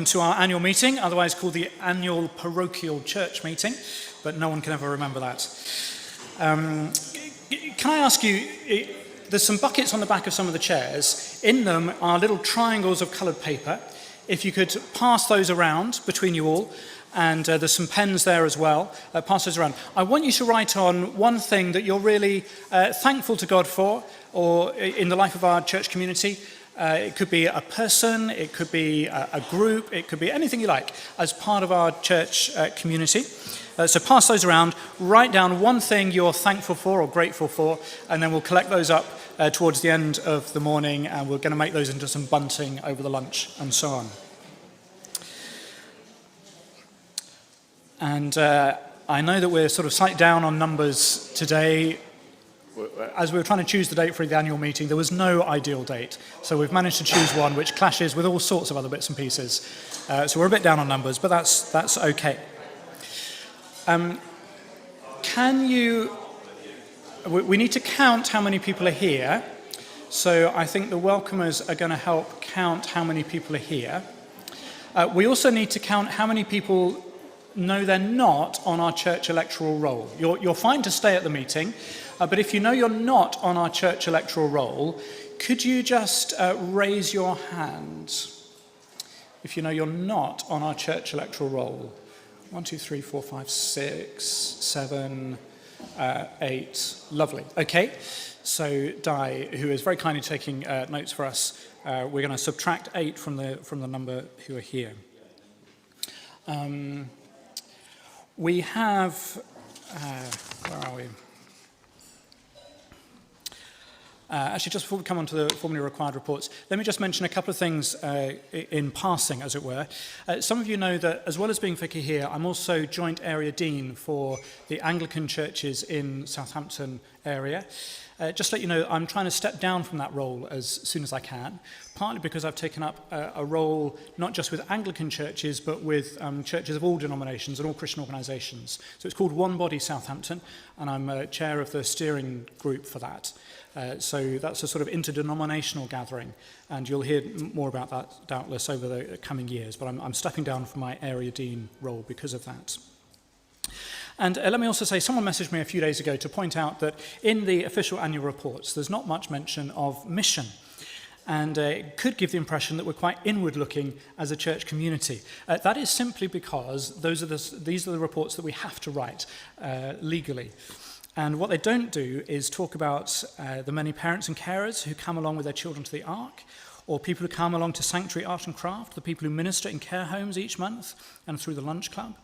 To our annual meeting, otherwise called the annual parochial church meeting, but no one can ever remember that. Can I ask you, there's some buckets on the back of some of the chairs. In them are little triangles of coloured paper. If you could pass those around between you all, and there's some pens there as well. Pass those around. I want you to write on one thing that you're really thankful to God for, or in the life of our church community. It could be a person, it could be a group, it could be anything you like as part of our church community. So pass those around, write down one thing you're thankful for or grateful for, and then we'll collect those up towards the end of the morning, and we're going to make those into some bunting over the lunch and so on. And I know that we're sort of slightly down on numbers today. As we were trying to choose the date for the annual meeting, there was no ideal date. So we've managed to choose one which clashes with all sorts of other bits and pieces. So we're a bit down on numbers, but that's okay. We need to count how many people are here. So I think the welcomers are going to help count how many people are here. We also need to count how many people know they're not on our church electoral roll. You're fine to stay at the meeting. But if you know you're not on our church electoral roll, could you just raise your hand? If you know you're not on our church electoral roll. 1, 2, 3, 4, 5, 6, 7, 8. Lovely. Okay. So Di, who is very kindly taking notes for us, we're going to subtract 8 from the number who are here. We have, where are we? Actually, just before we come on to the formally required reports, let me just mention a couple of things in passing, as it were. Some of you know that, as well as being vicar here, I'm also joint area dean for the Anglican churches in Southampton area. Just to let you know, I'm trying to step down from that role as soon as I can, partly because I've taken up a role not just with Anglican churches, but with churches of all denominations and all Christian organisations. So it's called One Body Southampton, and I'm chair of the steering group for that. So that's a sort of interdenominational gathering, and you'll hear more about that doubtless over the coming years, but I'm stepping down from my area dean role because of that. And let me also say, someone messaged me a few days ago to point out that in the official annual reports, there's not much mention of mission. And it could give the impression that we're quite inward-looking as a church community. That is simply because these are the reports that we have to write legally. And what they don't do is talk about the many parents and carers who come along with their children to the Ark, or people who come along to Sanctuary Art and Craft, the people who minister in care homes each month and through the lunch club.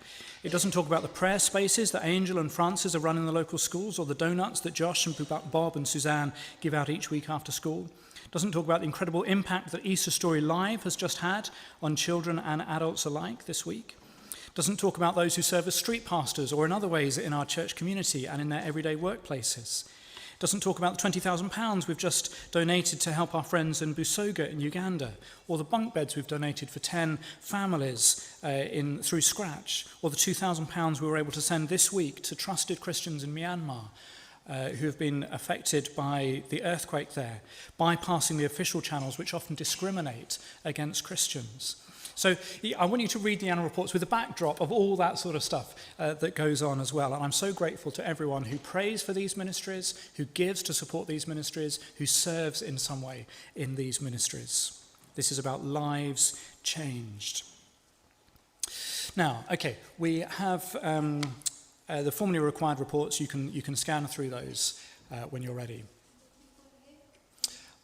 It doesn't talk about the prayer spaces that Angel and Francis are running in the local schools, or the donuts that Josh and Bob and Suzanne give out each week after school. It doesn't talk about the incredible impact that Easter Story Live has just had on children and adults alike this week. It doesn't talk about those who serve as street pastors or in other ways in our church community and in their everyday workplaces. It doesn't talk about the £20,000 we've just donated to help our friends in Busoga in Uganda, or the bunk beds we've donated for 10 families through Scratch, or the £2,000 we were able to send this week to trusted Christians in Myanmar who have been affected by the earthquake there, bypassing the official channels which often discriminate against Christians. So I want you to read the annual reports with the backdrop of all that sort of stuff that goes on as well. And I'm so grateful to everyone who prays for these ministries, who gives to support these ministries, who serves in some way in these ministries. This is about lives changed. Now, okay, we have the formally required reports. You can scan through those when you're ready.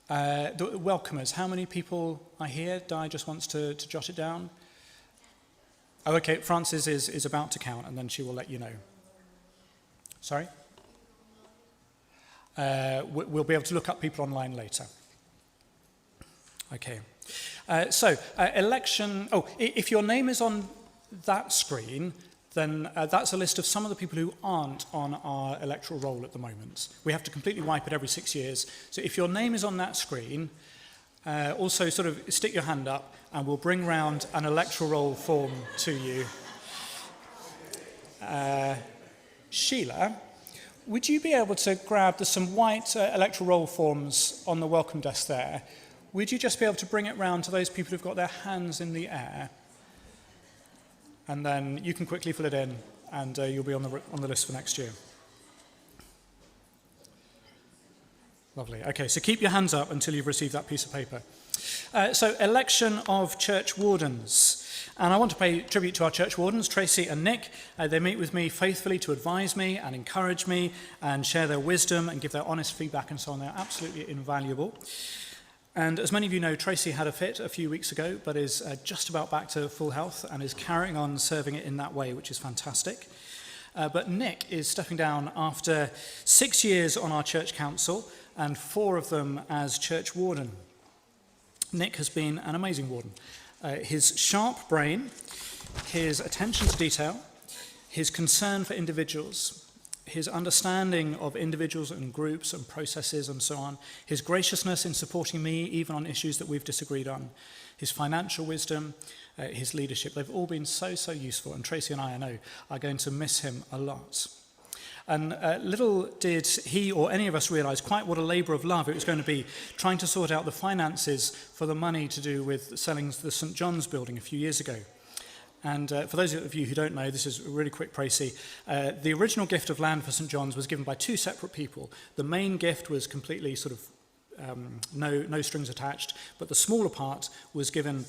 The welcomers, how many people are here? Di just wants to jot it down. Oh, okay, Frances is about to count, and then she will let you know. Sorry? We'll be able to look up people online later. Okay. Election. Oh, if your name is on that screen, then that's a list of some of the people who aren't on our electoral roll at the moment. We have to completely wipe it every 6 years. So if your name is on that screen, also sort of stick your hand up and we'll bring round an electoral roll form to you. Sheila, would you be able to grab some white electoral roll forms on the welcome desk there? Would you just be able to bring it round to those people who've got their hands in the air? and then you can quickly fill it in, and you'll be on the list for next year. Lovely. Okay, so keep your hands up until you've received that piece of paper. So election of church wardens. And I want to pay tribute to our church wardens, Tracy and Nick. They meet with me faithfully to advise me and encourage me and share their wisdom and give their honest feedback and so on. They're absolutely invaluable. And as many of you know, Tracy had a fit a few weeks ago, but is just about back to full health and is carrying on serving it in that way, which is fantastic. But Nick is stepping down after 6 years on our church council and 4 of them as church warden. Nick has been an amazing warden. His sharp brain, his attention to detail, his concern for individuals, his understanding of individuals and groups and processes and so on, his graciousness in supporting me even on issues that we've disagreed on, his financial wisdom, his leadership, they've all been so useful, and Tracy and I know, are going to miss him a lot. And little did he or any of us realise quite what a labour of love it was going to be trying to sort out the finances for the money to do with selling the St John's building a few years ago. And for those of you who don't know, this is a really quick précis. The original gift of land for St John's was given by 2 separate people. The main gift was completely sort of no strings attached, but the smaller part was given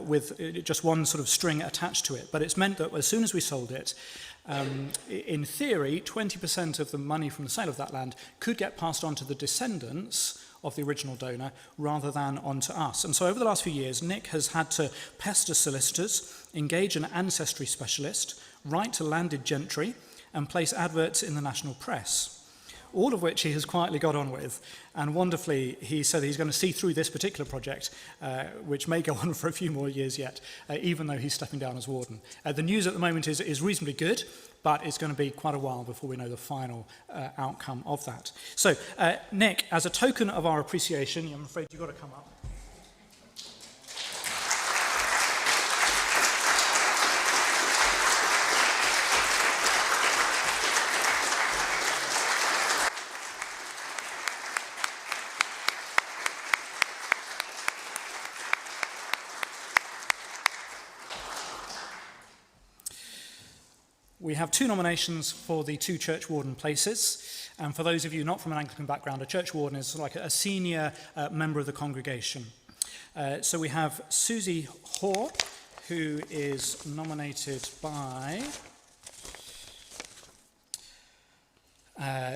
with just one sort of string attached to it. But it's meant that as soon as we sold it, in theory, 20% of the money from the sale of that land could get passed on to the descendants of the original donor rather than onto us. And so over the last few years, Nick has had to pester solicitors, engage an ancestry specialist, write to landed gentry, and place adverts in the national press. All of which he has quietly got on with, and wonderfully he said he's going to see through this particular project, which may go on for a few more years yet, even though he's stepping down as warden. The news at the moment is reasonably good, but it's going to be quite a while before we know the final outcome of that. So, Nick, as a token of our appreciation, I'm afraid you've got to come up. We have 2 nominations for the 2 church warden places. And for those of you not from an Anglican background, a church warden is like a senior member of the congregation. So we have Susie Hoare, who is nominated by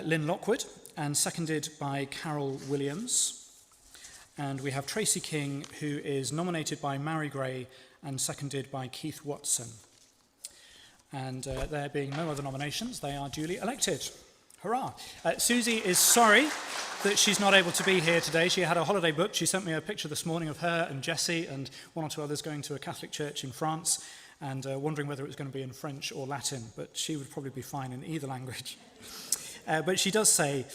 Lynn Lockwood and seconded by Carol Williams. And we have Tracy King, who is nominated by Mary Gray and seconded by Keith Watson. And there being no other nominations, they are duly elected. Hurrah. Susie is sorry that she's not able to be here today. She had a holiday booked. She sent me a picture this morning of her and Jessie and 1 or 2 others going to a Catholic church in France and wondering whether it was going to be in French or Latin, but she would probably be fine in either language. But she does say,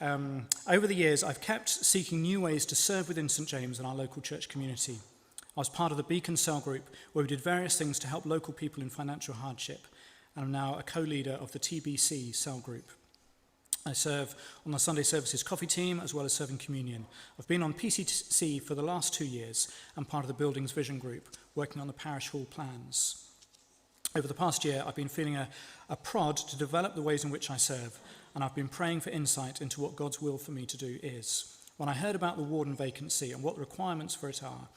over the years, I've kept seeking new ways to serve within St James and our local church community. I was part of the Beacon Cell Group, where we did various things to help local people in financial hardship, and I'm now a co-leader of the TBC Cell Group. I serve on the Sunday Services coffee team, as well as serving communion. I've been on PCC for the last 2 years, and part of the Buildings Vision Group, working on the parish hall plans. Over the past year, I've been feeling a prod to develop the ways in which I serve, and I've been praying for insight into what God's will for me to do is. When I heard about the warden vacancy and what the requirements for it are,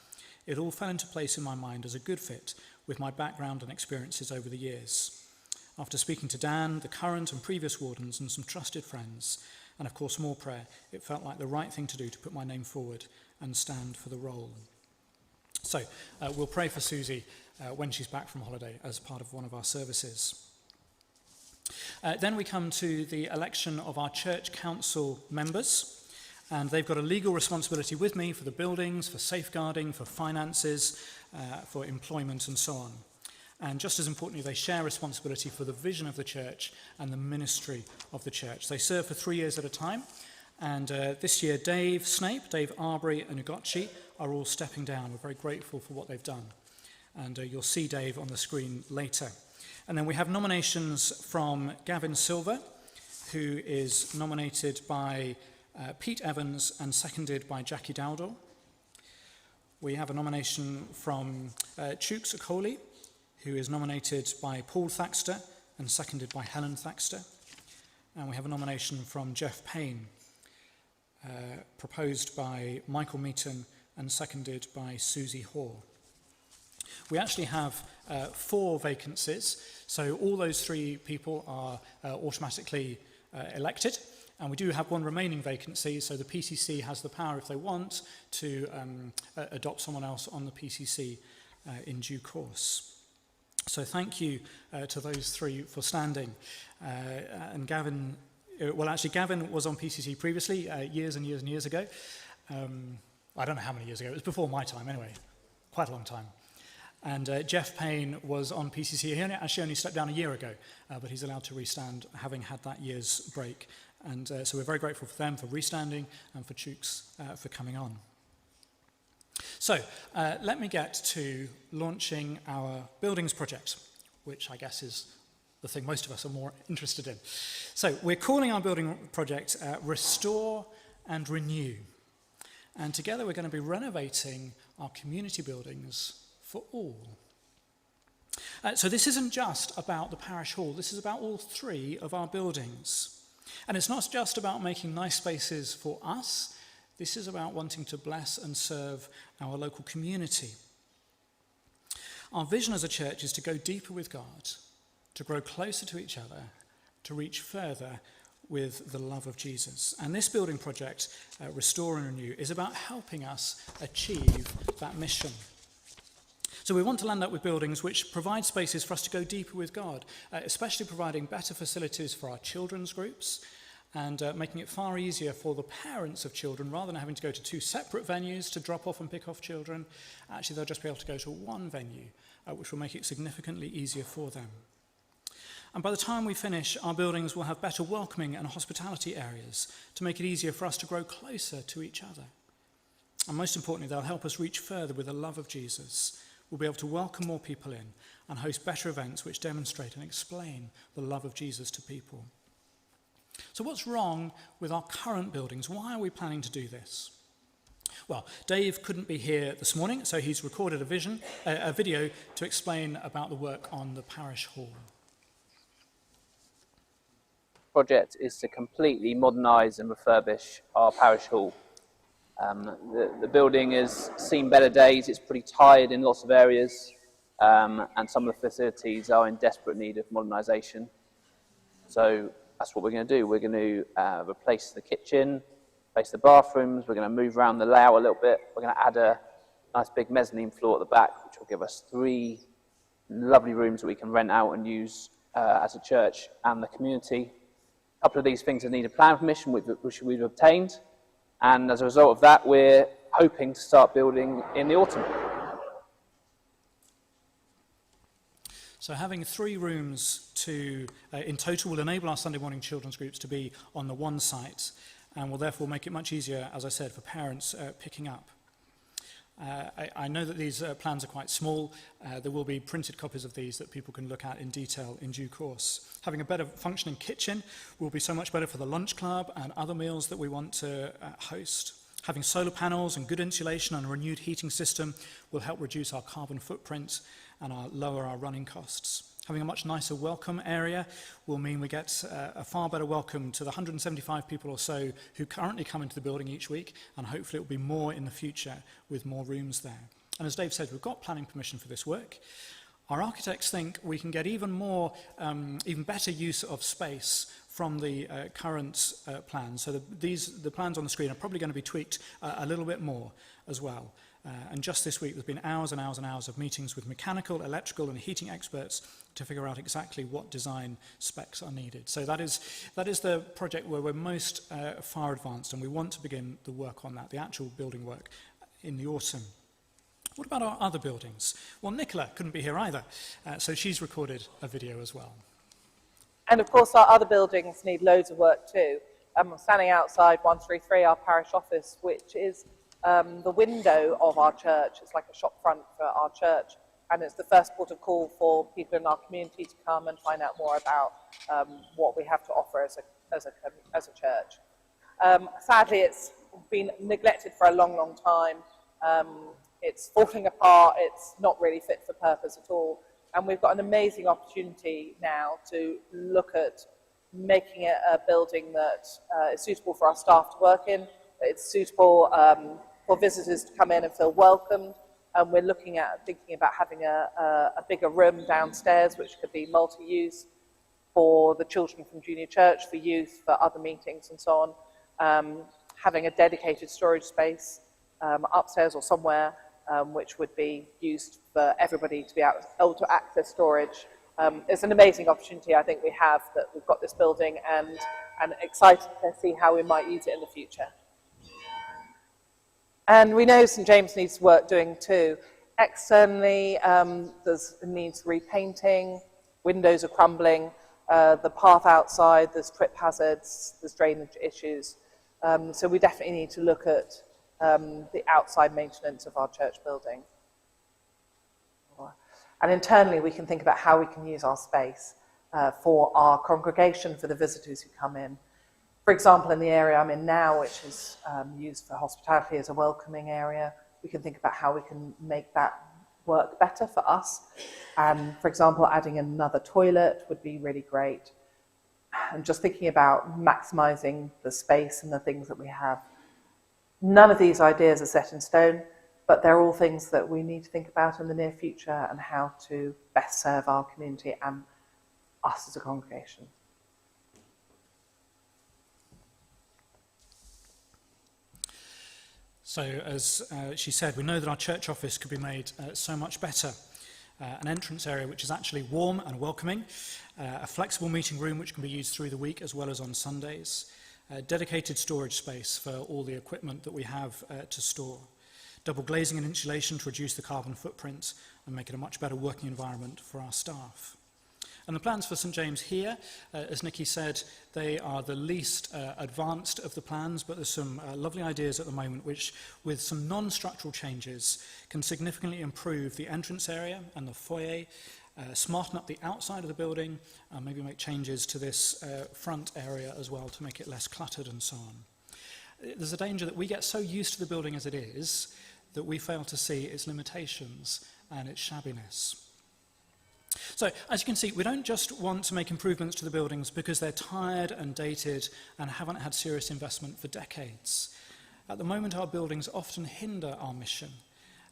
it all fell into place in my mind as a good fit with my background and experiences over the years. After speaking to Dan, the current and previous wardens, and some trusted friends, and of course more prayer, it felt like the right thing to do to put my name forward and stand for the role. So we'll pray for Susie when she's back from holiday as part of one of our services. Then we come to the election of our church council members. And they've got a legal responsibility with me for the buildings, for safeguarding, for finances, for employment and so on. And just as importantly, they share responsibility for the vision of the church and the ministry of the church. They serve for 3 years at a time. And this year, Dave Snape, Dave Arbery and Ugochi are all stepping down. We're very grateful for what they've done. And you'll see Dave on the screen later. And then we have nominations from Gavin Silver, who is nominated by Pete Evans and seconded by Jackie Dowdall. We have a nomination from Chooks Okoli, who is nominated by Paul Thaxter and seconded by Helen Thaxter. And we have a nomination from Jeff Payne, proposed by Michael Meaton and seconded by Susie Hall. We actually have 4 vacancies, so all those 3 people are automatically elected, and we do have 1 remaining vacancy, so the PCC has the power, if they want, to adopt someone else on the PCC in due course. So thank you to those 3 for standing. And Gavin, Gavin was on PCC previously, years and years and years ago. I don't know how many years ago, it was before my time anyway, quite a long time. And Jeff Payne was on PCC. He actually only stepped down a year ago, but he's allowed to restand, having had that year's break. And so we're very grateful for them for restanding and for Chooks for coming on. So let me get to launching our buildings project, which I guess is the thing most of us are more interested in. So we're calling our building project Restore and Renew. And together we're going to be renovating our community buildings for all. So this isn't just about the parish hall, this is about all 3 of our buildings. And it's not just about making nice spaces for us, this is about wanting to bless and serve our local community. Our vision as a church is to go deeper with God, to grow closer to each other, to reach further with the love of Jesus. And this building project, Restore and Renew, is about helping us achieve that mission. So we want to land up with buildings which provide spaces for us to go deeper with God, especially providing better facilities for our children's groups and making it far easier for the parents of children, rather than having to go to 2 separate venues to drop off and pick off children. Actually, they'll just be able to go to 1 venue, which will make it significantly easier for them. And by the time we finish, our buildings will have better welcoming and hospitality areas to make it easier for us to grow closer to each other. And most importantly, they'll help us reach further with the love of Jesus. We'll be able to welcome more people in and host better events which demonstrate and explain the love of Jesus to people. So what's wrong with our current buildings? Why are we planning to do this? Well, Dave couldn't be here this morning, so he's recorded a video to explain about the work on the parish hall. The project is to completely modernise and refurbish our parish hall. The building has seen better days, it's pretty tired in lots of areas, and some of the facilities are in desperate need of modernisation. So that's what we're going to do. We're going to replace the kitchen, replace the bathrooms, we're going to move around the layout a little bit, we're going to add a nice big mezzanine floor at the back, which will give us 3 lovely rooms that we can rent out and use as a church and the community. A couple of these things have needed planning permission, which we've obtained. And as a result of that, we're hoping to start building in the autumn. So having 3 rooms in total will enable our Sunday morning children's groups to be on the 1 site, and will therefore make it much easier, as I said, for parents picking up. I know that these plans are quite small. There will be printed copies of these that people can look at in detail in due course. Having a better functioning kitchen will be so much better for the lunch club and other meals that we want to host. Having solar panels and good insulation and a renewed heating system will help reduce our carbon footprint and lower our running costs. Having a much nicer welcome area will mean we get a far better welcome to the 175 people or so who currently come into the building each week, and hopefully it will be more in the future with more rooms there. And as Dave said, we've got planning permission for this work. Our architects think we can get even better use of space from the current plans. So the plans on the screen are probably going to be tweaked a little bit more as well. And just this week, there's been hours and hours and hours of meetings with mechanical, electrical and heating experts to figure out exactly what design specs are needed. So that is the project where we're most far advanced, and we want to begin the work on that, the actual building work, in the autumn. What about our other buildings? Well, Nicola couldn't be here either, so she's recorded a video as well. And of course, our other buildings need loads of work too. I'm standing outside 133, our parish office, which is the window of our church. It's like a shop front for our church, and it's the first port of call for people in our community to come and find out more about what we have to offer as a church. Sadly, it's been neglected for a long, long time. It's falling apart. It's not really fit for purpose at all. And we've got an amazing opportunity now to look at making it a building that is suitable for our staff to work in, that it's suitable for visitors to come in and feel welcomed. And we're thinking about having a bigger room downstairs, which could be multi-use for the children from junior church, for youth, for other meetings and so on. Having a dedicated storage space upstairs or somewhere, which would be used for everybody to be able to access storage. It's an amazing opportunity I think we have, that we've got this building, and excited to see how we might use it in the future. And we know St James needs work doing too. Externally, needs repainting, windows are crumbling, the path outside, there's trip hazards, there's drainage issues. So we definitely need to look at the outside maintenance of our church building. And internally, we can think about how we can use our space for our congregation, for the visitors who come in. For example, in the area I'm in now, which is used for hospitality as a welcoming area, we can think about how we can make that work better for us. For example, adding another toilet would be really great. And just thinking about maximising the space and the things that we have. None of these ideas are set in stone, but they're all things that we need to think about in the near future, and how to best serve our community and us as a congregation. So, as she said, we know that our church office could be made so much better. An entrance area which is actually warm and welcoming, a flexible meeting room which can be used through the week as well as on Sundays, dedicated storage space for all the equipment that we have to store, double glazing and insulation to reduce the carbon footprint and make it a much better working environment for our staff. And the plans for St James here, as Nikki said, they are the least advanced of the plans, but there's some lovely ideas at the moment which, with some non-structural changes, can significantly improve the entrance area and the foyer, smarten up the outside of the building, and maybe make changes to this front area as well to make it less cluttered and so on. There's a danger that we get so used to the building as it is that we fail to see its limitations and its shabbiness. So, as you can see, we don't just want to make improvements to the buildings because they're tired and dated and haven't had serious investment for decades. At the moment, our buildings often hinder our mission,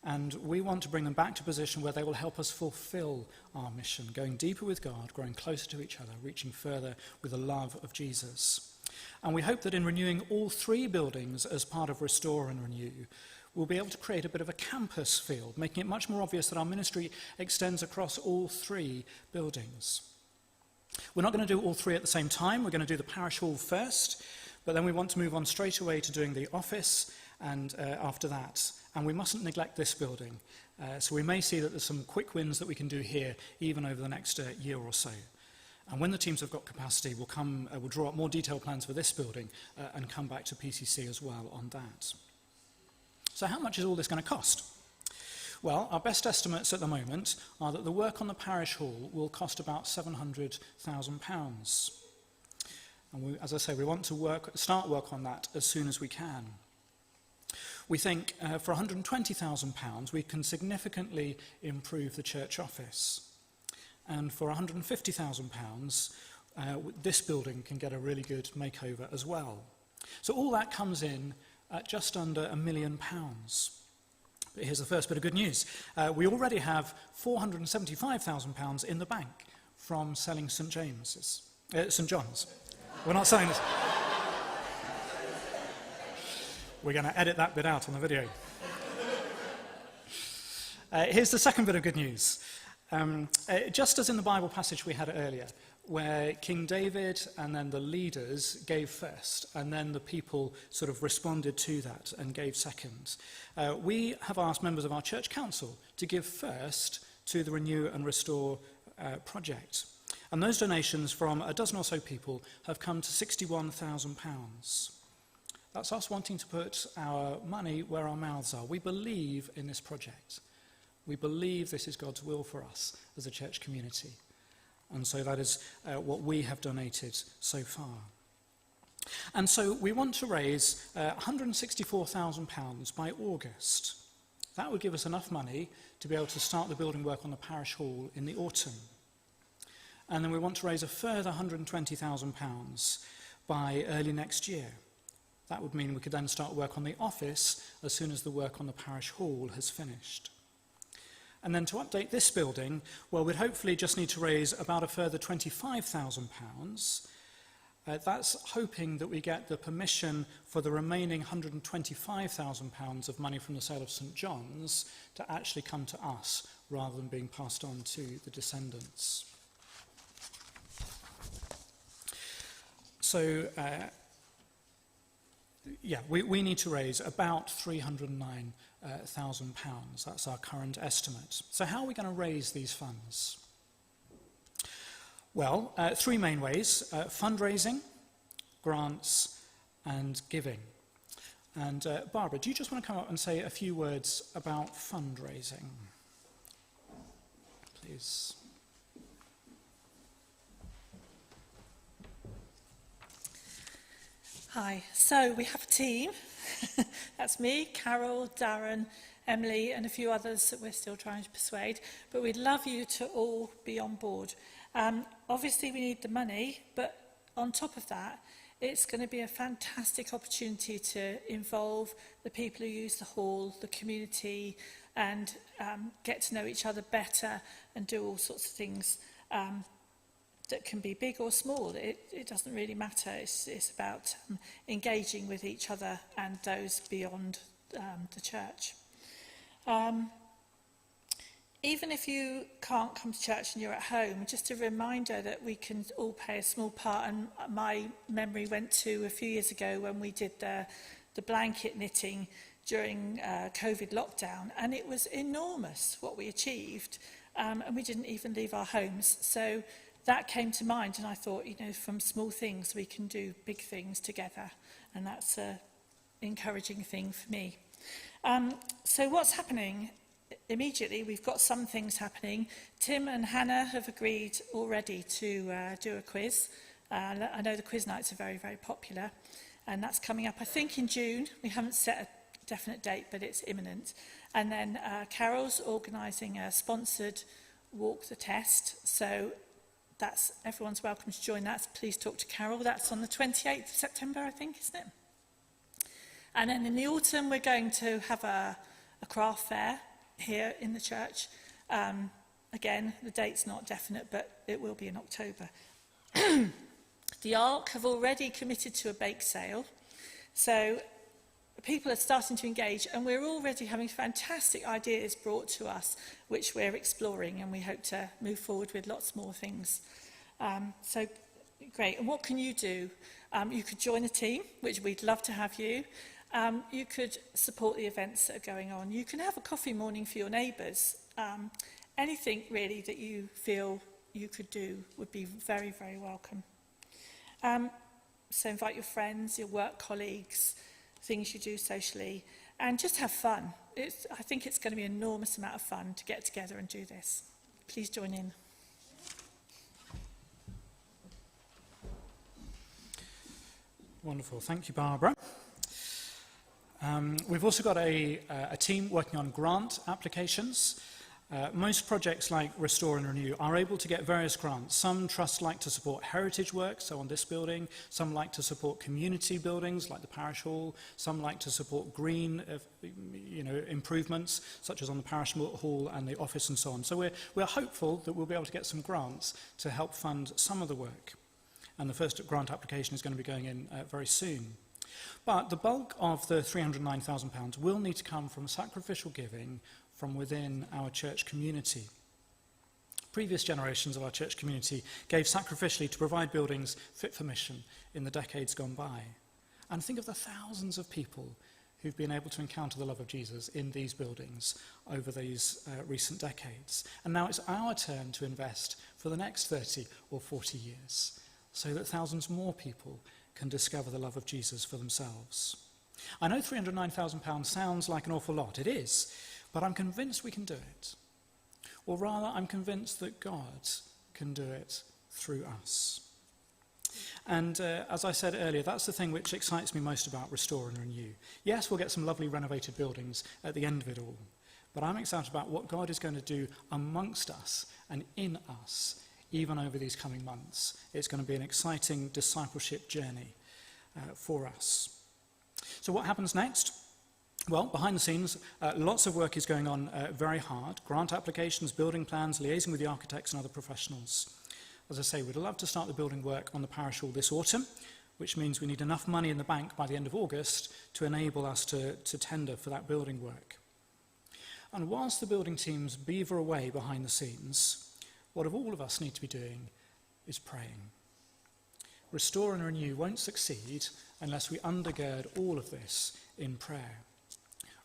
and we want to bring them back to a position where they will help us fulfill our mission, going deeper with God, growing closer to each other, reaching further with the love of Jesus. And we hope that in renewing all three buildings as part of Restore and Renew, we'll be able to create a bit of a campus feel, making it much more obvious that our ministry extends across all three buildings. We're not going to do all three at the same time. We're going to do the parish hall first, but then we want to move on straight away to doing the office and after that. And we mustn't neglect this building. So we may see that there's some quick wins that we can do here, even over the next year or so. And when the teams have got capacity, we'll draw up more detailed plans for this building and come back to PCC as well on that. So how much is all this going to cost? Well, our best estimates at the moment are that the work on the parish hall will cost about £700,000. And as I say, we want to start work on that as soon as we can. We think for £120,000 we can significantly improve the church office. And for £150,000 this building can get a really good makeover as well. So all that comes in at just under £1 million. But here's the first bit of good news. We already have £475,000 in the bank from selling St John's. We're not selling this. We're going to edit that bit out on the video. Here's the second bit of good news. Just as in the Bible passage we had earlier, where King David and then the leaders gave first, and then the people sort of responded to that and gave second. We have asked members of our church council to give first to the Renew and Restore project. And those donations from a dozen or so people have come to £61,000. That's us wanting to put our money where our mouths are. We believe in this project. We believe this is God's will for us as a church community. And so that is what we have donated so far. And so we want to raise £164,000 by August That would give us enough money to be able to start the building work on the parish hall in the autumn. And then we want to raise a further £120,000 by early next year. That would mean we could then start work on the office as soon as the work on the parish hall has finished. And then to update this building, well, we'd hopefully just need to raise about a further £25,000. That's hoping that we get the permission for the remaining £125,000 of money from the sale of St John's to actually come to us rather than being passed on to the descendants. So, we need to raise about £309,000. That's our current estimate. So how are we going to raise these funds? Well, three main ways: fundraising, grants, and giving. And Barbara, do you just want to come up and say a few words about fundraising? Please. Hi, so we have a team. That's me, Carol, Darren, Emily, and a few others that we're still trying to persuade. But we'd love you to all be on board. Obviously, we need the money, but on top of that, it's going to be a fantastic opportunity to involve the people who use the hall, the community, and get to know each other better and do all sorts of things that can be big or small. It doesn't really matter. It's about engaging with each other and those beyond the church. Even if you can't come to church and you're at home, just a reminder that we can all play a small part. And my memory went to a few years ago when we did the blanket knitting during COVID lockdown, and it was enormous what we achieved, and we didn't even leave our homes. So that came to mind, and I thought, from small things we can do big things together, and that's an encouraging thing for me. So what's happening? Immediately, we've got some things happening. Tim and Hannah have agreed already to do a quiz. I know the quiz nights are very, very popular, and that's coming up, I think, in June. We haven't set a definite date, but it's imminent. And then Carol's organising a sponsored walk the test, so that's everyone's welcome to join that. Please talk to Carol. That's on the 28th of September, I think, isn't it? And then in the autumn, we're going to have a craft fair here in the church. Again, the date's not definite, but it will be in October. The Ark have already committed to a bake sale, so people are starting to engage, and we're already having fantastic ideas brought to us, which we're exploring, and we hope to move forward with lots more things. So great. And what can you do? You could join a team, which we'd love to have you. You could support the events that are going on. You can have a coffee morning for your neighbours. Anything really that you feel you could do would be very, very welcome. So invite your friends, your work colleagues, things you do socially, and just have fun. I think it's going to be an enormous amount of fun to get together and do this. Please join in. Wonderful. Thank you, Barbara. We've also got a team working on grant applications. Most projects like Restore and Renew are able to get various grants. Some trusts like to support heritage work, so on this building. Some like to support community buildings, like the parish hall. Some like to support green improvements, such as on the parish hall and the office and so on. So we're hopeful that we'll be able to get some grants to help fund some of the work. And the first grant application is going to be going in very soon. But the bulk of the £309,000 will need to come from sacrificial giving from within our church community. Previous generations of our church community gave sacrificially to provide buildings fit for mission in the decades gone by. And think of the thousands of people who've been able to encounter the love of Jesus in these buildings over these recent decades. And now it's our turn to invest for the next 30 or 40 years, so that thousands more people can discover the love of Jesus for themselves. I know £309,000 sounds like an awful lot. It is, but I'm convinced we can do it. Or rather, I'm convinced that God can do it through us. And as I said earlier, that's the thing which excites me most about Restore and Renew. Yes, we'll get some lovely renovated buildings at the end of it all, but I'm excited about what God is going to do amongst us and in us, even over these coming months. It's going to be an exciting discipleship journey for us. So what happens next? Well, behind the scenes, lots of work is going on very hard. Grant applications, building plans, liaising with the architects and other professionals. As I say, we'd love to start the building work on the parish hall this autumn, which means we need enough money in the bank by the end of August to enable us to tender for that building work. And whilst the building teams beaver away behind the scenes, what all of us need to be doing is praying. Restore and renew won't succeed unless we undergird all of this in prayer.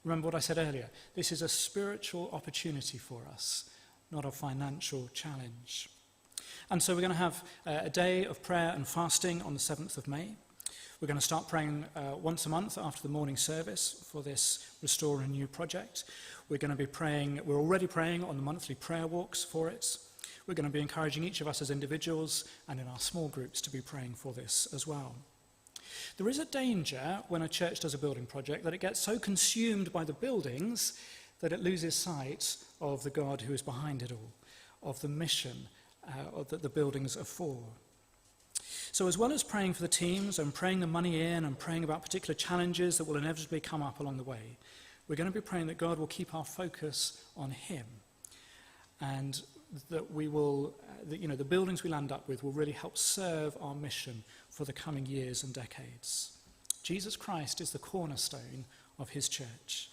Remember what I said earlier, this is a spiritual opportunity for us, not a financial challenge. And so we're going to have a day of prayer and fasting on the 7th of May. We're going to start praying once a month after the morning service for this Restore and Renew project. We're already praying on the monthly prayer walks for it. We're going to be encouraging each of us as individuals and in our small groups to be praying for this as well. There is a danger when a church does a building project that it gets so consumed by the buildings that it loses sight of the God who is behind it all, of the mission that the buildings are for. So as well as praying for the teams and praying the money in and praying about particular challenges that will inevitably come up along the way, we're going to be praying that God will keep our focus on him, and that we will, the buildings we land up with will really help serve our mission for the coming years and decades. Jesus Christ is the cornerstone of his church.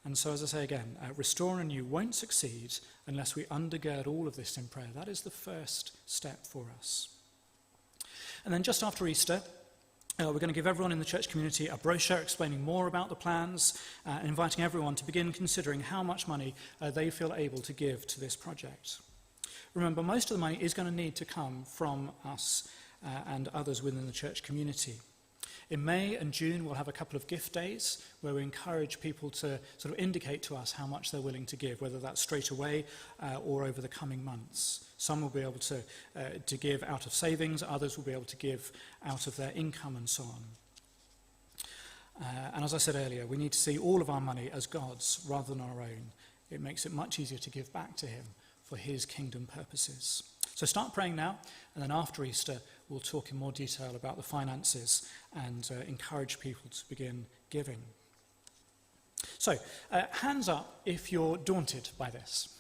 And so, as I say again, Restore and Renew won't succeed unless we undergird all of this in prayer. That is the first step for us. And then just after Easter, we're going to give everyone in the church community a brochure explaining more about the plans and inviting everyone to begin considering how much money they feel able to give to this project. Remember, most of the money is going to need to come from us and others within the church community. In May and June, we'll have a couple of gift days where we encourage people to sort of indicate to us how much they're willing to give, whether that's straight away or over the coming months. Some will be able to give out of savings, others will be able to give out of their income and so on. And as I said earlier, we need to see all of our money as God's rather than our own. It makes it much easier to give back to him for his kingdom purposes. So start praying now, and then after Easter, we'll talk in more detail about the finances and encourage people to begin giving. So, hands up if you're daunted by this.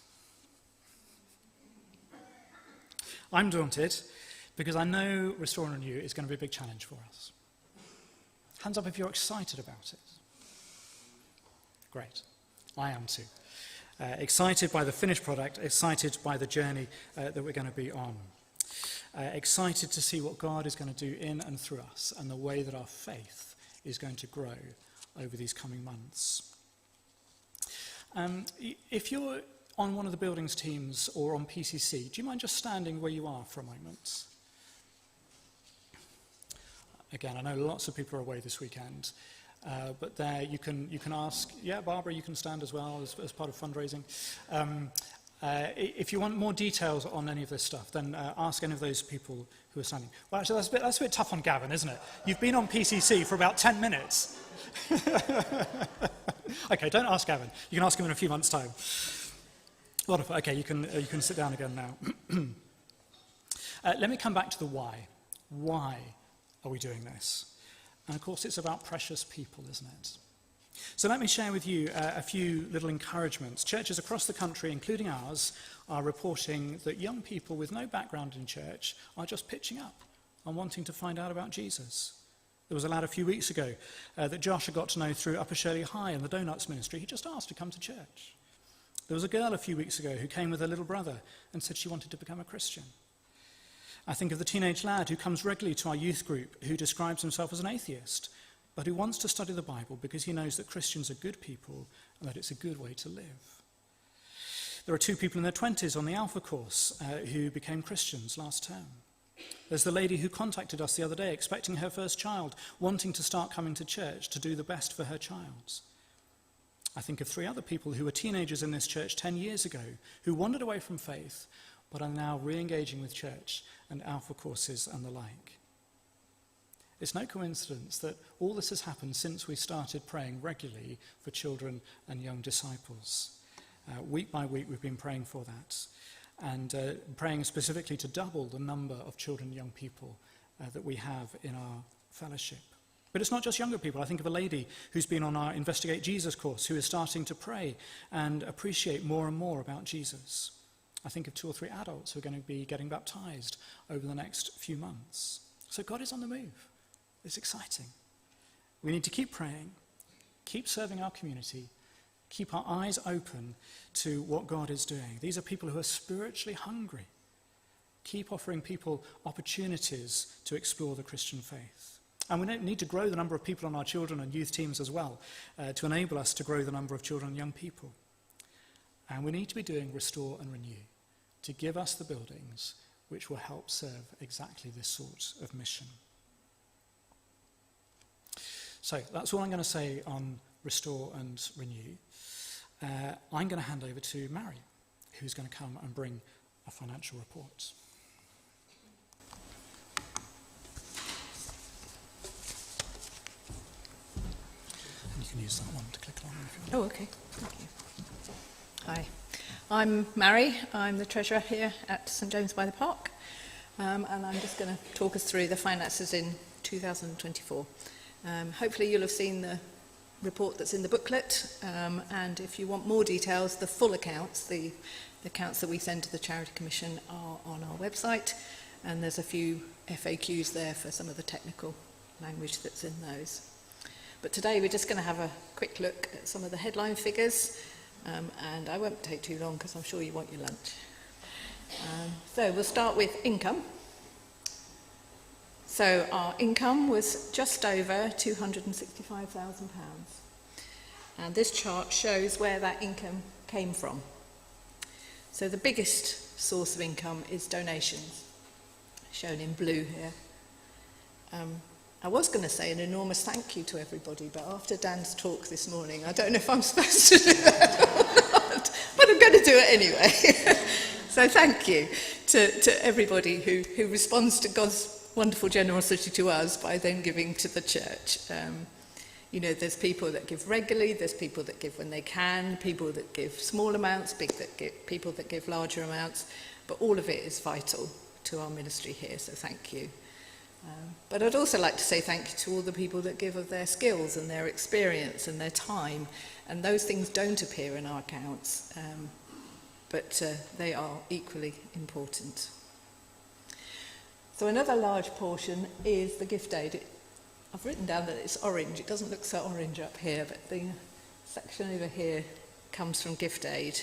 I'm daunted because I know Restore and Renew is going to be a big challenge for us. Hands up if you're excited about it. Great. I am too. Excited by the finished product, excited by the journey that we're going to be on. Excited to see what God is going to do in and through us and the way that our faith is going to grow over these coming months. If you're on one of the buildings teams or on PCC, do you mind just standing where you are for a moment? Again, I know lots of people are away this weekend. But there you can ask, Barbara, you can stand as well as part of fundraising. If you want more details on any of this stuff, then ask any of those people who are standing. Well, actually, that's a bit tough on Gavin, isn't it? You've been on PCC for about 10 minutes. Okay, don't ask Gavin. You can ask him in a few months' time. Wonderful. Okay, you can sit down again now. Let me come back to the why. Why are we doing this? And of course, it's about precious people, isn't it? So let me share with you a few little encouragements. Churches across the country, including ours, are reporting that young people with no background in church are just pitching up and wanting to find out about Jesus. There was a lad a few weeks ago that Josh had got to know through Upper Shirley High and the Donuts Ministry. He just asked to come to church. There was a girl a few weeks ago who came with her little brother and said she wanted to become a Christian. I think of the teenage lad who comes regularly to our youth group who describes himself as an atheist, but who wants to study the Bible because he knows that Christians are good people and that it's a good way to live. There are 2 people in their 20s on the Alpha course who became Christians last term. There's the lady who contacted us the other day expecting her first child, wanting to start coming to church to do the best for her child. I think of 3 other people who were teenagers in this church 10 years ago who wandered away from faith but are now re-engaging with church and Alpha courses and the like. It's no coincidence that all this has happened since we started praying regularly for children and young disciples. Week by week, we've been praying for that, and praying specifically to double the number of children and young people that we have in our fellowship. But it's not just younger people. I think of a lady who's been on our Investigate Jesus course who is starting to pray and appreciate more and more about Jesus. I think of 2 or 3 adults who are going to be getting baptized over the next few months. So God is on the move. It's exciting. We need to keep praying, keep serving our community, keep our eyes open to what God is doing. These are people who are spiritually hungry. Keep offering people opportunities to explore the Christian faith. And we need to grow the number of people on our children and youth teams as well, to enable us to grow the number of children and young people. And we need to be doing Restore and Renew, to give us the buildings which will help serve exactly this sort of mission. So that's all I'm going to say on Restore and Renew. I'm going to hand over to Mary, who's going to come and bring a financial report. And you can use that one to click on if you want. Oh, okay. Thank you. Hi. I'm Mary. I'm the treasurer here at St James by the Park. And I'm just going to talk us through the finances in 2024. Hopefully you'll have seen the report that's in the booklet. And if you want more details, the full accounts, the accounts that we send to the Charity Commission are on our website. And there's a few FAQs there for some of the technical language that's in those. But today we're just going to have a quick look at some of the headline figures. And I won't take too long because I'm sure you want your lunch. So we'll start with income. So our income was just over £265,000. And this chart shows where that income came from. So the biggest source of income is donations, shown in blue here. I was going to say an enormous thank you to everybody, but after Dan's talk this morning, I don't know if I'm supposed to do that or not, but I'm going to do it anyway. So thank you to everybody who responds to God's wonderful generosity to us by then giving to the church. You know, there's people that give regularly, there's people that give when they can, people that give small amounts, people that give larger amounts, but all of it is vital to our ministry here, so thank you. But I'd also like to say thank you to all the people that give of their skills and their experience and their time, and those things don't appear in our accounts, but they are equally important. So another large portion is the gift aid. I've written down that it's orange. It doesn't look so orange up here, but the section over here comes from gift aid.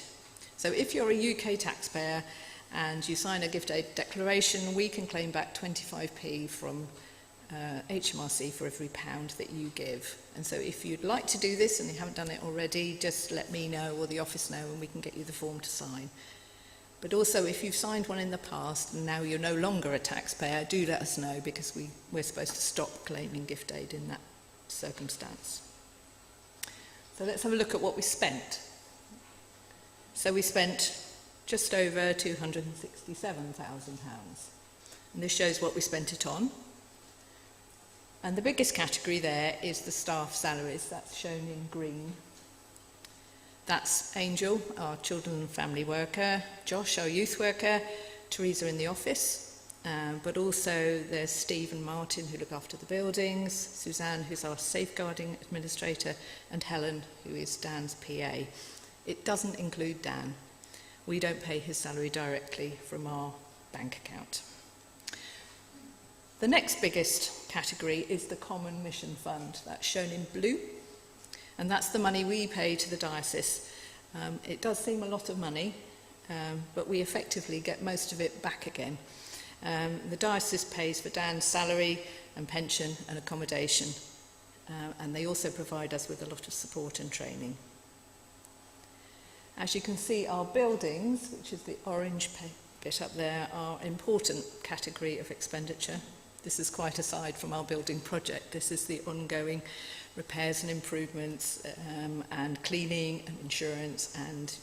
So if you're a UK taxpayer and you sign a gift aid declaration, we can claim back 25p from HMRC for every £1 that you give. And so if you'd like to do this and you haven't done it already, just let me know or the office know and we can get you the form to sign. But also if you've signed one in the past and now you're no longer a taxpayer, do let us know because we're supposed to stop claiming gift aid in that circumstance. So let's have a look at what we spent. So we spent just over £267,000. And this shows what we spent it on. And the biggest category there is the staff salaries. That's shown in green. That's Angel, our children and family worker, Josh, our youth worker, Teresa in the office, but also there's Steve and Martin who look after the buildings, Suzanne who's our safeguarding administrator, and Helen who is Dan's PA. It doesn't include Dan. We don't pay his salary directly from our bank account. The next biggest category is the Common Mission Fund. That's shown in blue, and that's the money we pay to the diocese. It does seem a lot of money, but we effectively get most of it back again. The diocese pays for Dan's salary and pension and accommodation, and they also provide us with a lot of support and training. As you can see, our buildings, which is the orange bit up there, are an important category of expenditure. This is quite aside from our building project. This is the ongoing repairs and improvements and cleaning and insurance and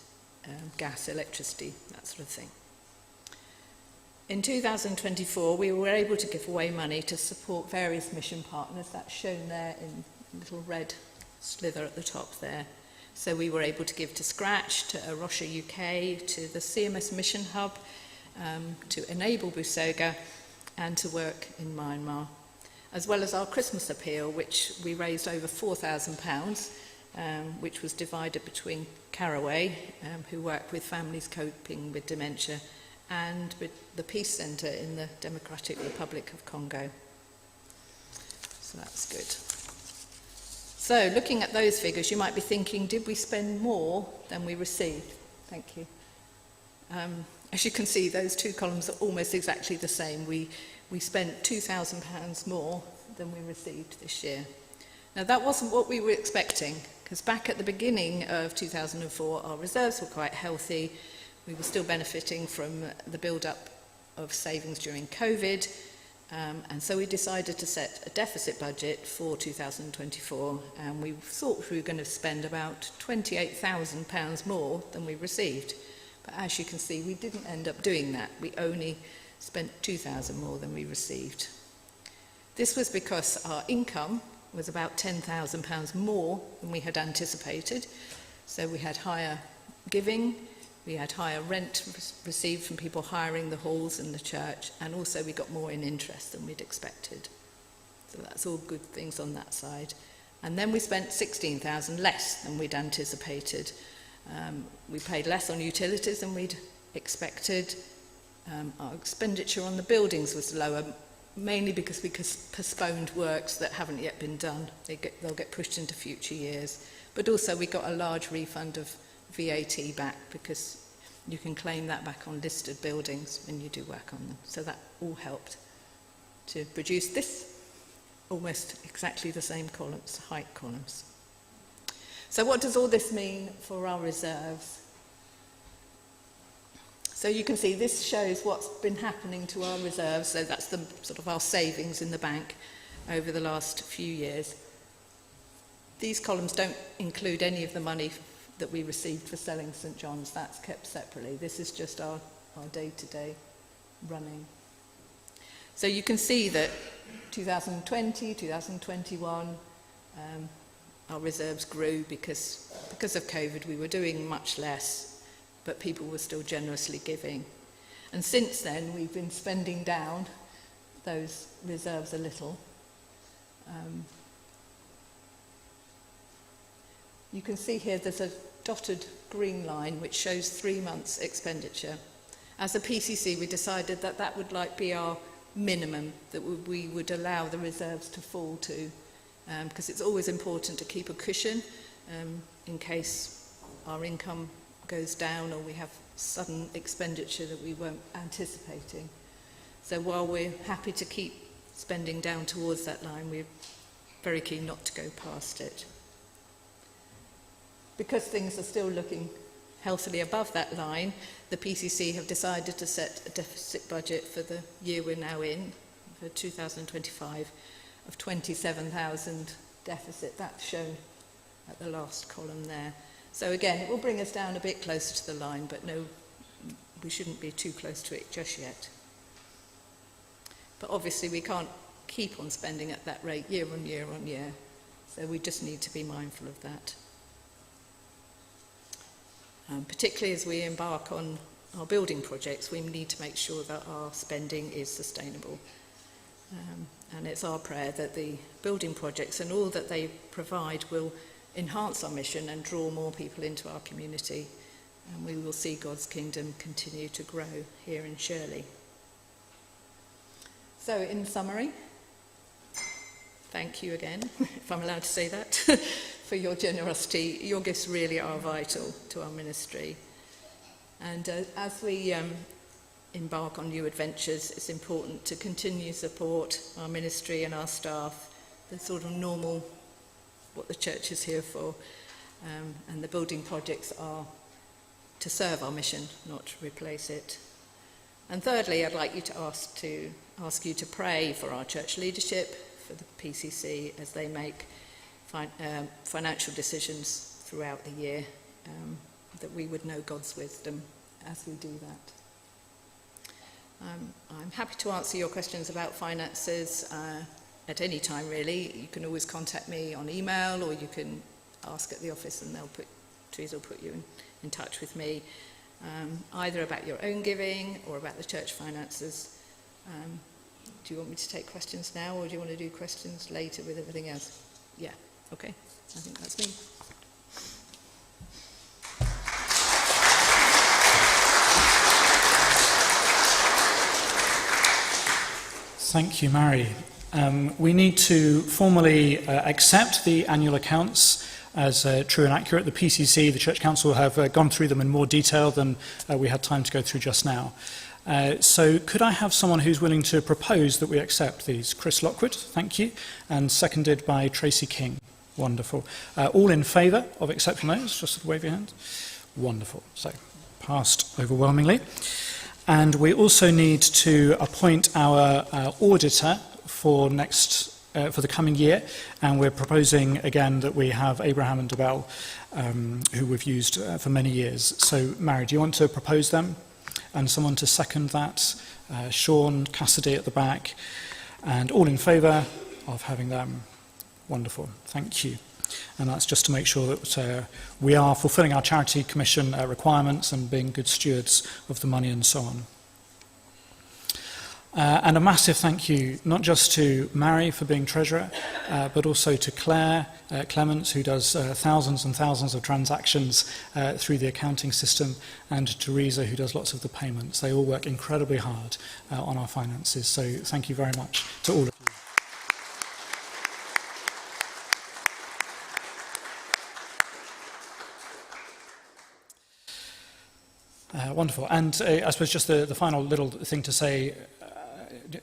gas, electricity, that sort of thing. In 2024, we were able to give away money to support various mission partners. That's shown there in a little red slither at the top there. So we were able to give to Scratch, to Arosha UK, to the CMS Mission Hub, to enable Busoga, and to work in Myanmar, as well as our Christmas appeal, which we raised over £4,000, which was divided between Caraway, who work with families coping with dementia, and with the Peace Centre in the Democratic Republic of Congo. So that's good. So looking at those figures, you might be thinking, did we spend more than we received? Thank you. As you can see, those two columns are almost exactly the same. We spent £2,000 more than we received this year. Now, that wasn't what we were expecting, because back at the beginning of 2004, our reserves were quite healthy. We were still benefiting from the build-up of savings during COVID, and so we decided to set a deficit budget for 2024, and we thought we were going to spend about £28,000 more than we received. But as you can see, we didn't end up doing that. We only spent £2,000 more than we received. This was because our income was about £10,000 more than we had anticipated. So we had higher giving, we had higher rent received from people hiring the halls and the church, and also we got more in interest than we'd expected. So that's all good things on that side. And then we spent £16,000 less than we'd anticipated. We paid less on utilities than we'd expected. Our expenditure on the buildings was lower, mainly because we postponed works that haven't yet been done. They'll get pushed into future years. But also we got a large refund of VAT back, because you can claim that back on listed buildings when you do work on them. So that all helped to produce this, almost exactly the same columns, height columns. So what does all this mean for our reserves? So you can see this shows what's been happening to our reserves. So that's the sort of our savings in the bank over the last few years. These columns don't include any of the money that we received for selling St John's. That's kept separately. This is just our day-to-day running. So you can see that 2020, 2021, our reserves grew because of COVID. We were doing much less, but people were still generously giving. And since then, we've been spending down those reserves a little. You can see here there's a dotted green line which shows 3 months expenditure. As a PCC, we decided that that would be our minimum that we would allow the reserves to fall to, because it's always important to keep a cushion in case our income goes down or we have sudden expenditure that we weren't anticipating. So while we're happy to keep spending down towards that line, we're very keen not to go past it. Because things are still looking healthily above that line, the PCC have decided to set a deficit budget for the year we're now in, for 2025, of 27,000 deficit. That's shown at the last column there. So again, it will bring us down a bit closer to the line, but no, we shouldn't be too close to it just yet. But obviously we can't keep on spending at that rate year on year on year, so we just need to be mindful of that. Particularly as we embark on our building projects, we need to make sure that our spending is sustainable. And it's our prayer that the building projects and all that they provide will enhance our mission and draw more people into our community. And we will see God's kingdom continue to grow here in Shirley. So in summary, thank you again, if I'm allowed to say that, for your generosity. Your gifts really are vital to our ministry. And as we embark on new adventures, it's important to continue to support our ministry and our staff, the sort of normal, what the church is here for. And the building projects are to serve our mission, not to replace it. And thirdly, I'd like you to ask you to pray for our church leadership, for the PCC, as they make financial decisions throughout the year, that we would know God's wisdom as we do that. I'm happy to answer your questions about finances at any time, really. You can always contact me on email, or you can ask at the office and they'll put Teresa will put you in touch with me, either about your own giving or about the church finances. Do you want me to take questions now, or do you want to do questions later with everything else? Yeah, okay, I think that's me. Thank you, Mary. We need to formally accept the annual accounts as true and accurate. The PCC, the Church Council, have gone through them in more detail than we had time to go through just now. So could I have someone who's willing to propose that we accept these? Chris Lockwood, thank you, and seconded by Tracy King. Wonderful. All in favour of accepting those? Just wave your hand. Wonderful. So passed overwhelmingly. And we also need to appoint our auditor for for the coming year, and we're proposing again that we have Abraham and Debel, who we've used for many years. So, Mary, do you want to propose them? And someone to second that? Sean, Cassidy at the back, and all in favour of having them? Wonderful, thank you. And that's just to make sure that we are fulfilling our Charity Commission requirements and being good stewards of the money and so on. And a massive thank you, not just to Mary for being treasurer, but also to Claire Clements, who does thousands and thousands of transactions through the accounting system, and to Teresa, who does lots of the payments. They all work incredibly hard on our finances. So thank you very much to all of you. Wonderful. And I suppose just the final little thing to say,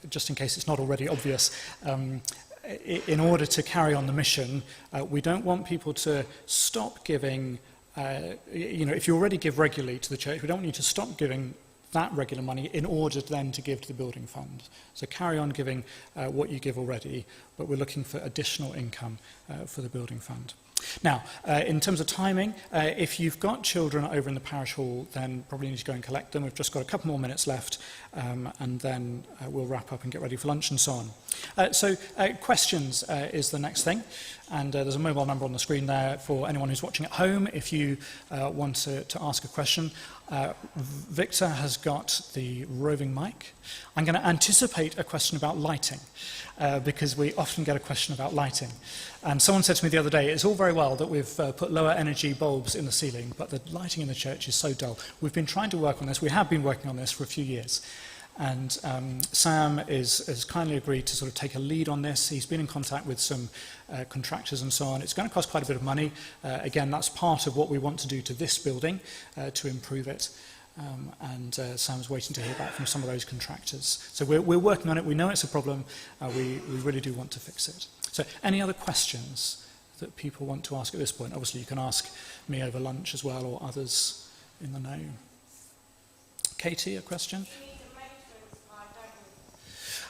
just in case it's not already obvious, in order to carry on the mission, we don't want people to stop giving, if you already give regularly to the church, we don't want you to stop giving that regular money in order then to give to the building fund. So carry on giving what you give already, but we're looking for additional income for the building fund. Now, in terms of timing, if you've got children over in the parish hall, then probably need to go and collect them. We've just got a couple more minutes left, and then we'll wrap up and get ready for lunch and so on. So questions is the next thing, and there's a mobile number on the screen there for anyone who's watching at home if you want to ask a question. Victor has got the roving mic. I'm going to anticipate a question about lighting, because we often get a question about lighting. And someone said to me the other day, it's all very well that we've put lower energy bulbs in the ceiling, but the lighting in the church is so dull. We've been trying to work on this. We have been working on this for a few years. And Sam has kindly agreed to sort of take a lead on this. He's been in contact with some contractors and so on. It's going to cost quite a bit of money. Again, that's part of what we want to do to this building to improve it. And Sam's waiting to hear back from some of those contractors. So we're working on it. We know it's a problem. We really do want to fix it. So any other questions that people want to ask at this point? Obviously, you can ask me over lunch as well, or others in the know. Katie, a question?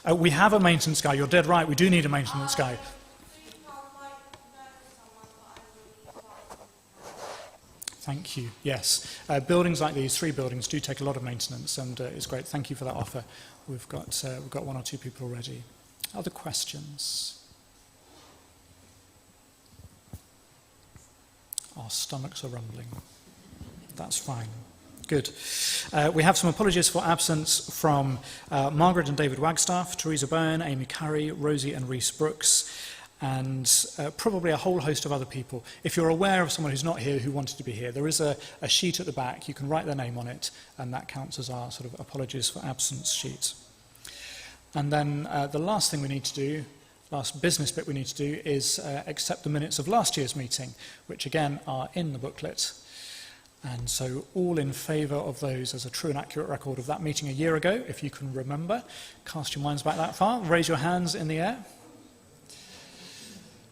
We have a maintenance guy. You're dead right. We do need a maintenance guy. Thank you. Yes. Buildings like these, 3 buildings, do take a lot of maintenance, and it's great. Thank you for that offer. We've got 1 or 2 people already. Other questions? Our stomachs are rumbling. That's fine. Good. We have some apologies for absence from Margaret and David Wagstaff, Teresa Byrne, Amy Curry, Rosie and Reese Brooks, and probably a whole host of other people. If you're aware of someone who's not here who wanted to be here, there is a sheet at the back. You can write their name on it, and that counts as our sort of apologies for absence sheet. And then the last thing we need to do, last business bit we need to do, is accept the minutes of last year's meeting, which again are in the booklet. And so all in favour of those as a true and accurate record of that meeting a year ago, if you can remember, cast your minds back that far, raise your hands in the air.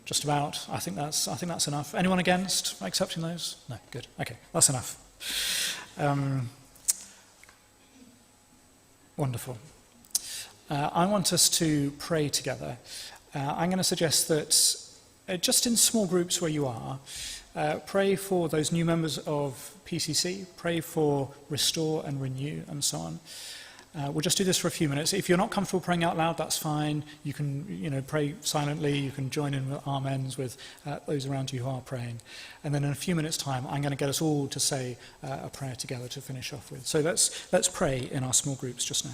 Just about. I think that's enough. Anyone against accepting those? No, good. Okay, that's enough. Wonderful. I want us to pray together. I'm going to suggest that just in small groups where you are, pray for those new members of PCC, pray for Restore and Renew and so on. We'll just do this for a few minutes. If you're not comfortable praying out loud, that's fine. You can, pray silently. You can join in with amens with those around you who are praying. And then in a few minutes' time, I'm going to get us all to say a prayer together to finish off with. So let's pray in our small groups just now.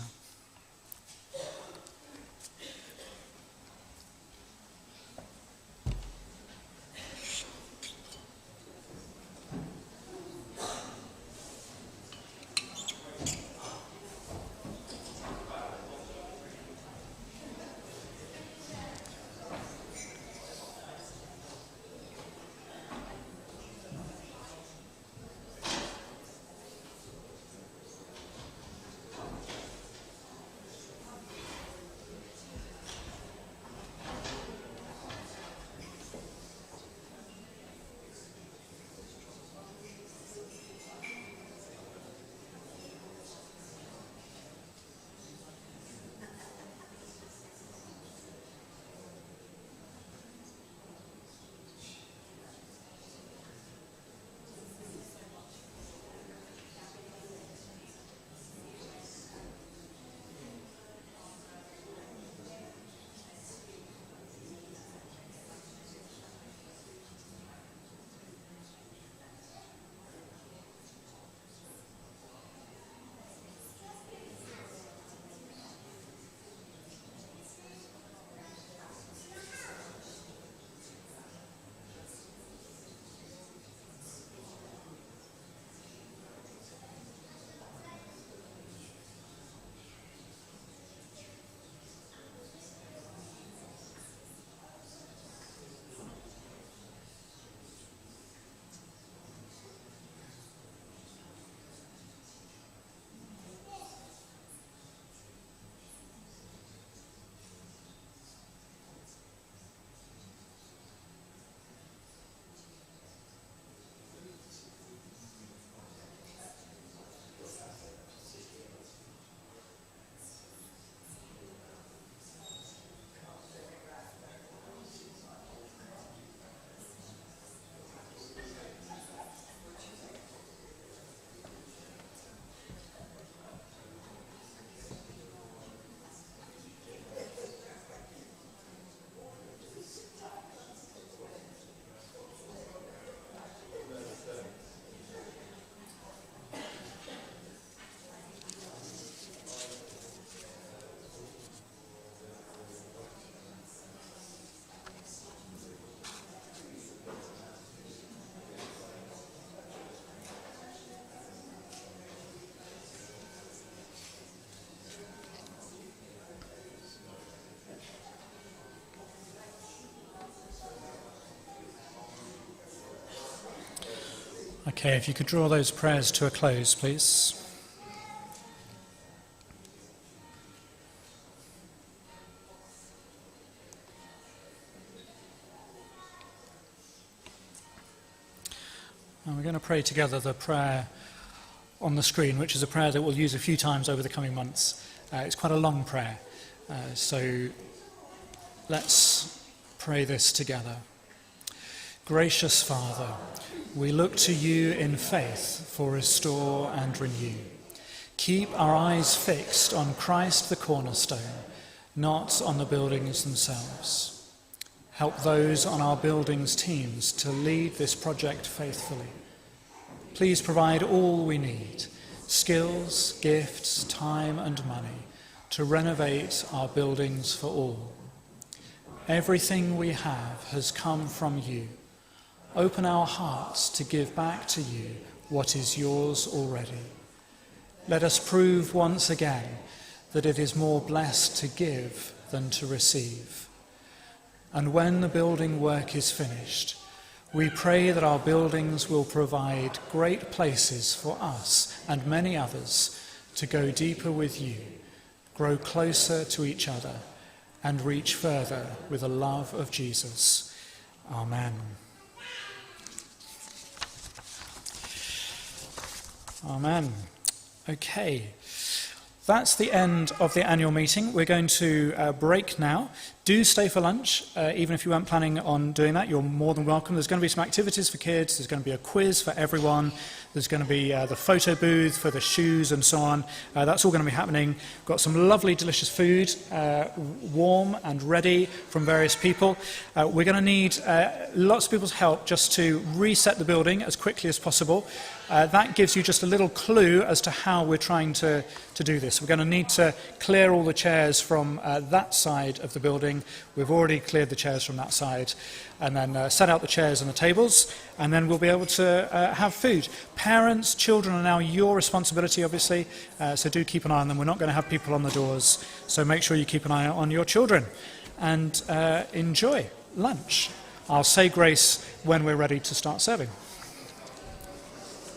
Okay, if you could draw those prayers to a close, please. And we're going to pray together the prayer on the screen, which is a prayer that we'll use a few times over the coming months. It's quite a long prayer, so let's pray this together. Gracious Father, we look to you in faith for restore and renew. Keep our eyes fixed on Christ the cornerstone, not on the buildings themselves. Help those on our buildings teams to lead this project faithfully. Please provide all we need, skills, gifts, time and money, to renovate our buildings for all. Everything we have has come from you. Open our hearts to give back to you what is yours already. Let us prove once again that it is more blessed to give than to receive. And when the building work is finished, we pray that our buildings will provide great places for us and many others to go deeper with you, grow closer to each other, and reach further with the love of Jesus. Amen. Amen. Okay, that's the end of the annual meeting. We're going to break now Do stay for lunch, even if you weren't planning on doing that. You're more than welcome. There's going to be some activities for kids. There's going to be a quiz for everyone. There's going to be the photo booth for the shoes and so on. That's all going to be happening. Got some lovely, delicious food, warm and ready from various people. We're going to need lots of people's help just to reset the building as quickly as possible. That gives you just a little clue as to how we're trying to do this. We're going to need to clear all the chairs from that side of the building. We've already cleared the chairs from that side. And then set out the chairs and the tables, and then we'll be able to have food. Parents, children are now your responsibility, obviously, so do keep an eye on them. We're not going to have people on the doors, so make sure you keep an eye on your children. And enjoy lunch. I'll say grace when we're ready to start serving.